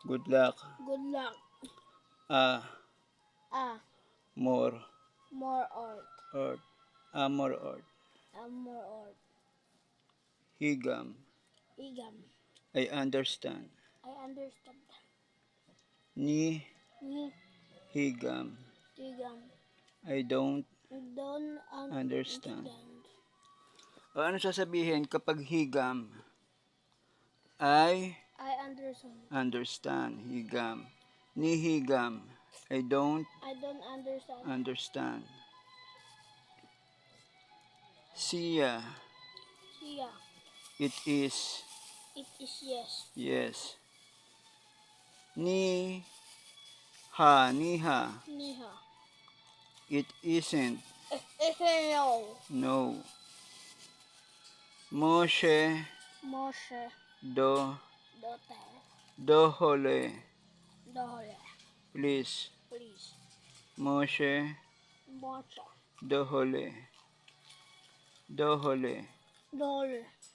Good luck. Good luck. More More earth. earth. More earth. More earth. Higam. Igam. I understand. I understand. Ni Ni. higam. Igam. I don't understand. O ano sasabihin kapag higam? I understand. Higam. Ni higam. I don't understand. Seeyah. Seeyah. It is yes. yes. Kneeha. Kneeha. It isn't No. no. Moshe dohole. Please. Moshe dohole.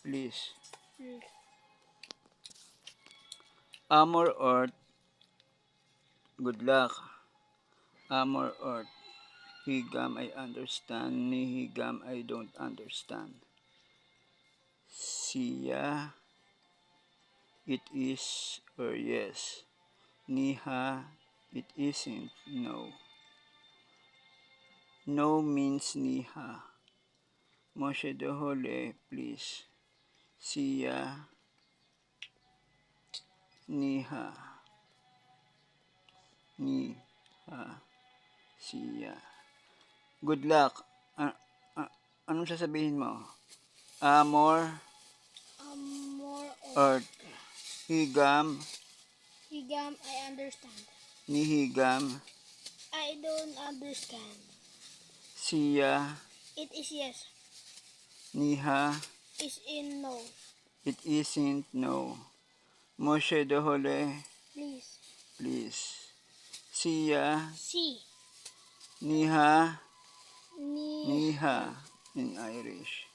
Please. Amor earth. Good luck. Amor earth. Higam I understand. Ni higam I don't understand. Seeyah. It is or yes. Kneeha. It isn't no. No means kneeha. Moshe dohole, please. Seeyah. Kneeha. Seeyah. Good luck. Anong sasabihin mo? More earth. Higam. I understand. Ni higam. I don't understand. Seeyah. It is yes. Kneeha. Is in no. It isn't no. Moshe dohole, Please. Seeyah. See. Kneeha in Irish.